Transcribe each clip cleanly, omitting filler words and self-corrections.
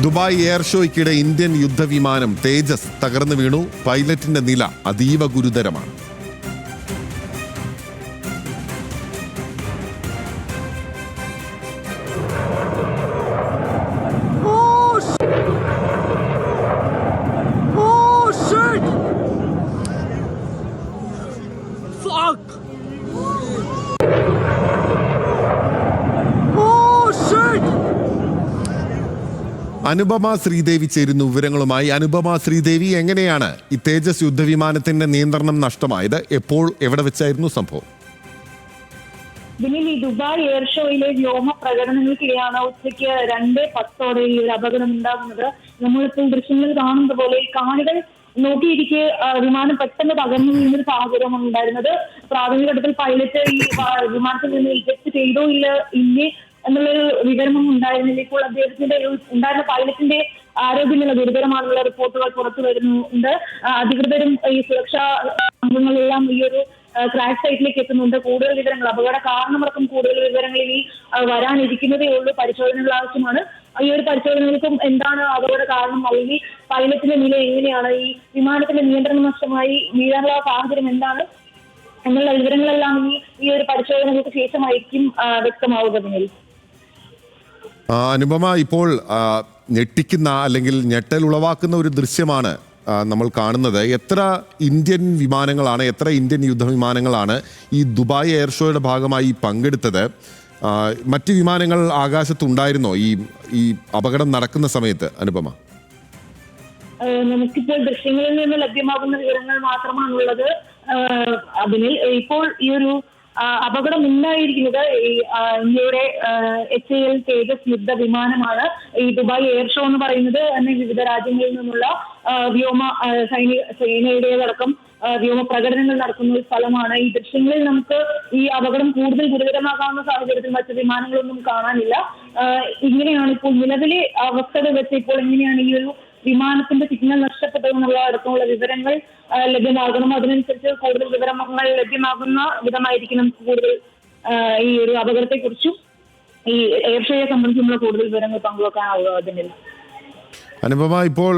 Dubai air ഷോയ്ക്കിടെ Indian യുദ്ധവിമാനം തേജസ് തകർന്നു വീണു. പൈലറ്റിന്റെ നില അതീവ ഗുരുതരമാണ്. അനുപമ ശ്രീദേവി ചേരുന്നു വിവരങ്ങളുമായി. അനുപമ ശ്രീദേവി, എങ്ങനെയാണ് ഈ തേജസ് യുദ്ധവിമാനത്തിന്റെ നിയന്ത്രണം നഷ്ടമായത്? എപ്പോൾ, എവിടെ വെച്ചായിരുന്നു സംഭവം? ഈ ദുബായ് എയർ ഷോയിലെ വ്യോമ പ്രകടനങ്ങൾക്കിടെയാണ് ഉച്ചയ്ക്ക് 2:10 ഈ ഒരു അപകടം ഉണ്ടാകുന്നത്. നമ്മളിപ്പോൾ ദൃശ്യങ്ങൾ കാണുന്ന പോലെ കാണികൾ നോക്കിയിരിക്കെ വിമാനം പെട്ടെന്ന് തകർന്നു വീഴുന്നൊരു സാഹചര്യമാണ് ഉണ്ടായിരുന്നത്. പ്രാഥമിക ഘട്ടത്തിൽ പൈലറ്റ് ഈ വിമാനത്തിൽ നിന്ന് ഇജക്ട് ചെയ്തോ ഇല്ലേ എന്നുള്ളൊരു വിവരമൊന്നും ഉണ്ടായിരുന്നില്ല. ഇപ്പോൾ അദ്ദേഹത്തിന്റെ ഉണ്ടായിരുന്ന പൈലറ്റിന്റെ ആരോഗ്യനില ഗുരുതരമാണെന്നുള്ള റിപ്പോർട്ടുകൾ പുറത്തു വരുന്നുണ്ട്. അധികൃതരും ഈ സുരക്ഷാ അംഗങ്ങളെല്ലാം ഈ ഒരു ക്രാഷ് സൈറ്റിലേക്ക് എത്തുന്നുണ്ട്. കൂടുതൽ വിവരങ്ങൾ, അപകട കാരണമടക്കം കൂടുതൽ വിവരങ്ങൾ ഇനി വരാനിരിക്കുന്നതേ ഉള്ളൂ. പരിശോധനകൾ ആവശ്യമാണ്. ഈ ഒരു പരിശോധനകൾക്കും എന്താണ് അപകട കാരണം, അല്ലെങ്കിൽ പൈലറ്റിന്റെ നില എങ്ങനെയാണ്, ഈ വിമാനത്തിന്റെ നിയന്ത്രണം നഷ്ടമായി വീഴാനുള്ള സാഹചര്യം എന്താണ് എന്നുള്ള വിവരങ്ങളെല്ലാം ഈ ഒരു പരിശോധനകൾക്ക് ശേഷമായിരിക്കും വ്യക്തമാവുക. അനുപമ, ഇപ്പോൾ ഞെട്ടിക്കുന്ന അല്ലെങ്കിൽ ഞെട്ടൽ ഉളവാക്കുന്ന ഒരു ദൃശ്യമാണ് നമ്മൾ കാണുന്നത്. എത്ര ഇന്ത്യൻ വിമാനങ്ങളാണ്, എത്ര ഇന്ത്യൻ യുദ്ധവിമാനങ്ങളാണ് ഈ ദുബായ് എയർ ഷോയുടെ ഭാഗമായി പങ്കെടുത്തത്? മറ്റ് വിമാനങ്ങൾ ആകാശത്തുണ്ടായിരുന്നോ ഈ അപകടം നടക്കുന്ന സമയത്ത്? അനുപമ, നമുക്കിപ്പോൾ ദൃശ്യങ്ങളിൽ നിന്ന് ലഭ്യമാകുന്ന വിവരങ്ങൾ മാത്രമാണുള്ളത്. അതിൽ ഇപ്പോൾ ഈ ഒരു അപകടം ഉണ്ടായിരിക്കുന്നത് ഇന്ത്യയുടെ HAL തേജസ് യുദ്ധ വിമാനമാണ്. ഈ ദുബായ് എയർ ഷോ എന്ന് പറയുന്നത് തന്നെ വിവിധ രാജ്യങ്ങളിൽ നിന്നുള്ള വ്യോമ സേനയുടേതടക്കം വ്യോമ പ്രകടനങ്ങൾ നടക്കുന്ന ഒരു സ്ഥലമാണ്. ഈ ദൃശ്യങ്ങളിൽ നമുക്ക് ഈ അപകടം കൂടുതൽ ഗുരുതരമാകാവുന്ന സാഹചര്യത്തിൽ മറ്റു വിമാനങ്ങളൊന്നും കാണാനില്ല. ഇങ്ങനെയാണ് ഇപ്പോൾ നിലവിലെ അവസ്ഥകൾ വെച്ച് ഇപ്പോൾ എങ്ങനെയാണ് ഈ ഒരു വിമാനത്തിന്റെ സിഗ്നൽ നഷ്ടപ്പെട്ടതെന്നുള്ള അടക്കമുള്ള വിവരങ്ങൾ ലഭ്യമാകണം. അതിനനുസരിച്ച് കൂടുതൽ വിവരങ്ങൾ ലഭ്യമാകുന്ന വിധമായിരിക്കണം കൂടുതൽ ഈ ഒരു അപകടത്തെക്കുറിച്ചും ഈ എയർ ഷോയെ സംബന്ധിച്ചുള്ള കൂടുതൽ വിവരങ്ങൾ പങ്കുവെക്കാനാവുക. അതിന് അനുപമ, ഇപ്പോൾ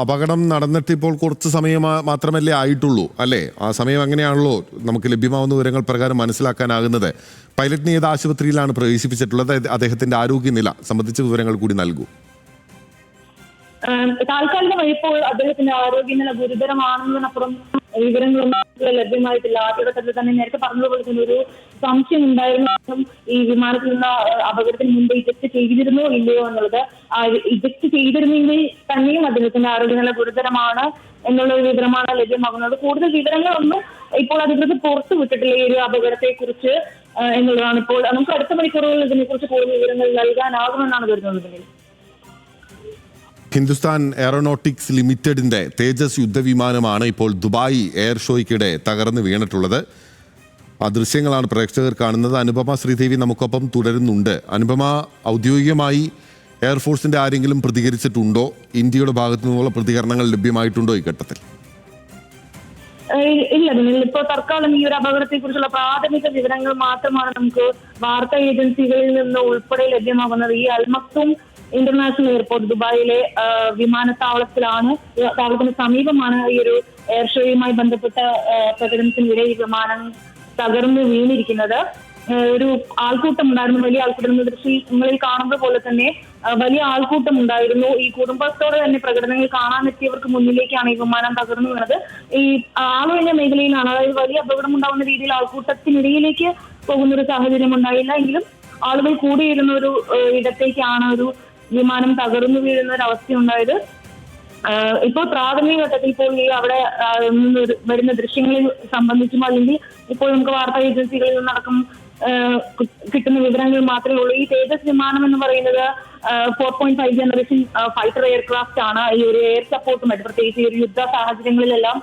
അപകടം നടന്നിട്ട് ഇപ്പോൾ കുറച്ച് സമയം മാത്രമല്ലേ ആയിട്ടുള്ളൂ, അല്ലേ? ആ സമയം അങ്ങനെയാണല്ലോ നമുക്ക് ലഭ്യമാവുന്ന വിവരങ്ങൾ പ്രകാരം മനസ്സിലാക്കാനാകുന്നത്. പൈലറ്റിനെ ഏത് ആശുപത്രിയിലാണ് പ്രവേശിപ്പിച്ചിട്ടുള്ളത്? അദ്ദേഹത്തിന്റെ ആരോഗ്യനില സംബന്ധിച്ച വിവരങ്ങൾ കൂടി നൽകൂ. താൽക്കാലികമായി ഇപ്പോൾ അദ്ദേഹത്തിന്റെ ആരോഗ്യനില ഗുരുതരമാണെന്നതിനപ്പുറം വിവരങ്ങളൊന്നും ലഭ്യമായിട്ടില്ല. ആദ്യഘട്ടത്തിൽ തന്നെ നേരത്തെ പറഞ്ഞതുപോലെ തന്നെ ഒരു സംശയം ഉണ്ടായിരുന്നു, ഈ വിമാനത്തിൽ നിന്ന് അപകടത്തിന് മുമ്പ് ഇജക്ട് ചെയ്തിരുന്നോ ഇല്ലയോ എന്നുള്ളത്. ഇജക്ട് ചെയ്തിരുന്നെങ്കിൽ തന്നെയും അദ്ദേഹത്തിന്റെ ആരോഗ്യനില ഗുരുതരമാണ് എന്നുള്ള ഒരു വിവരമാണ് ലഭ്യമാകുന്നത്. കൂടുതൽ വിവരങ്ങളൊന്നും ഇപ്പോൾ അധികൃതർ പുറത്തു വിട്ടിട്ടില്ല ഈ ഒരു അപകടത്തെ കുറിച്ച് എന്നുള്ളതാണ്. ഇപ്പോൾ നമുക്ക് അടുത്ത മണിക്കൂറുകളിൽ ഇതിനെക്കുറിച്ച് കൂടുതൽ വിവരങ്ങൾ നൽകാനാകുമെന്നാണ് കരുതുന്നത്. ഹിന്ദുസ്ഥാൻ എയറോനോട്ടിക്സ് ലിമിറ്റഡിന്റെ തേജസ് യുദ്ധവിമാനമാണ് ഇപ്പോൾ ദുബായ് എയർ ഷോയ്ക്കിടെ തകർന്നു വീണിട്ടുള്ളത്. ആ ദൃശ്യങ്ങളാണ് പ്രേക്ഷകർ കാണുന്നത്. അനുപമ ശ്രീദേവി നമുക്കൊപ്പം തുടരുന്നുണ്ട്. അനുപമ, ഔദ്യോഗികമായി എയർഫോഴ്സിന്റെ ആരെങ്കിലും പ്രതികരിച്ചിട്ടുണ്ടോ? ഇന്ത്യയുടെ ഭാഗത്തു നിന്നുള്ള പ്രതികരണങ്ങൾ ലഭ്യമായിട്ടുണ്ടോ ഈ ഘട്ടത്തിൽ? ഇല്ല, ഇപ്പോൾ തൽക്കാലം ഈ ഒരു അപകടത്തെ കുറിച്ചുള്ള പ്രാഥമിക വിവരങ്ങൾ മാത്രമാണ് നമുക്ക് വാർത്താ ഏജൻസികളിൽ നിന്ന് ഉൾപ്പെടെ ലഭ്യമാകുന്നത്. ഈ അൽമക്തും ഇന്റർനാഷണൽ എയർപോർട്ട് ദുബായിലെ താവളത്തിന് സമീപമാണ് ഈ ഒരു എയർ ഷോയുമായി ബന്ധപ്പെട്ട പ്രകടനത്തിനിടെ ഈ വിമാനം തകർന്നു വീണിരിക്കുന്നത്. ഒരു ആൾക്കൂട്ടം ഉണ്ടായിരുന്നു, വലിയ ആൾക്കൂട്ടം. ദൃശ്യങ്ങളിൽ കാണുന്നത് പോലെ തന്നെ വലിയ ആൾക്കൂട്ടം ഉണ്ടായിരുന്നു. ഈ കുടുംബത്തോടെ തന്നെ പ്രകടനങ്ങൾ കാണാനെത്തിയവർക്ക് മുന്നിലേക്കാണ് ഈ വിമാനം തകർന്നു വീണത്. ഈ ആളൊഴിഞ്ഞ മേഖലയിലാണ്, അതായത് വലിയ അപകടം ഉണ്ടാവുന്ന രീതിയിൽ ആൾക്കൂട്ടത്തിനിടയിലേക്ക് പോകുന്നൊരു സാഹചര്യം ഉണ്ടായില്ല. എങ്കിലും ആളുകൾ കൂടിയിരുന്ന ഒരു ഇടത്തേക്കാണ് ഒരു വിമാനം തകർന്നു വീഴുന്ന ഒരു അവസ്ഥയുണ്ടായത്. ഇപ്പോൾ പ്രാഥമിക ഘട്ടത്തിൽ ഇപ്പോൾ ഈ അവിടെ വരുന്ന ദൃശ്യങ്ങളിൽ സംബന്ധിച്ചും അല്ലെങ്കിൽ ഇപ്പോൾ നമുക്ക് വാർത്താ ഏജൻസികളിൽ നിന്നടക്കം കിട്ടുന്ന വിവരങ്ങൾ മാത്രമേ ഉള്ളൂ. ഈ തേജസ് വിമാനം എന്ന് പറയുന്നത് 4.5 ജനറേഷൻ ഫൈറ്റർ എയർക്രാഫ്റ്റ് ആണ്. ഈ ഒരു എയർ സപ്പോർട്ടുമായിട്ട്, പ്രത്യേകിച്ച് ഈ ഒരു യുദ്ധ സാഹചര്യങ്ങളിലെല്ലാം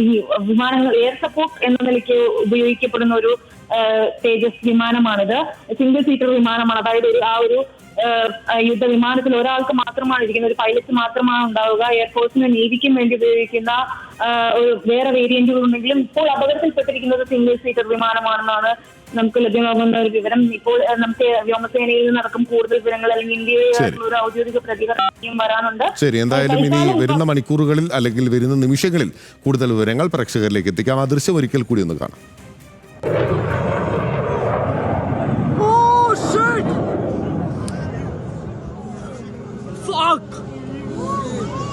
ഈ വിമാനങ്ങൾ എയർ സപ്പോർട്ട് എന്ന നിലയ്ക്ക് ഉപയോഗിക്കപ്പെടുന്ന ഒരു തേജസ് വിമാനമാണിത്. സിംഗിൾ സീറ്റർ വിമാനമാണ്. അതായത് ആ ഒരു യുദ്ധവിമാനത്തിൽ ഒരാൾക്ക് മാത്രമാണ് ഇരിക്കുന്നത്, ഒരു പൈലറ്റ് മാത്രമാണ് ഉണ്ടാവുക. എയർഫോഴ്സിന് നേവിക്കും വേണ്ടി ഉപയോഗിക്കുന്ന വേറെ വേരിയന്റുകൾ ഉണ്ടെങ്കിലും ഇപ്പോൾ അപകടത്തിൽപ്പെട്ടിരിക്കുന്നത് സിംഗിൾ സീറ്റർ വിമാനമാണെന്നാണ് നമുക്ക് ലഭ്യമാകുന്ന ഒരു വിവരം. ഇപ്പോൾ നമുക്ക് വ്യോമസേനയിൽ നിന്നടക്കം കൂടുതൽ വിവരങ്ങൾ അല്ലെങ്കിൽ ഇന്ത്യയിലെ ഒരു ഔദ്യോഗിക പ്രതികരണം വരാനുണ്ട്. ശരി, എന്തായാലും ഇനി വരുന്ന മണിക്കൂറുകളിൽ അല്ലെങ്കിൽ വരുന്ന നിമിഷങ്ങളിൽ കൂടുതൽ വിവരങ്ങൾ പ്രേക്ഷകരിലേക്ക് എത്തിക്കാം. ആ ദൃശ്യം ഒരിക്കൽ കൂടി ഒന്ന് കാണാം.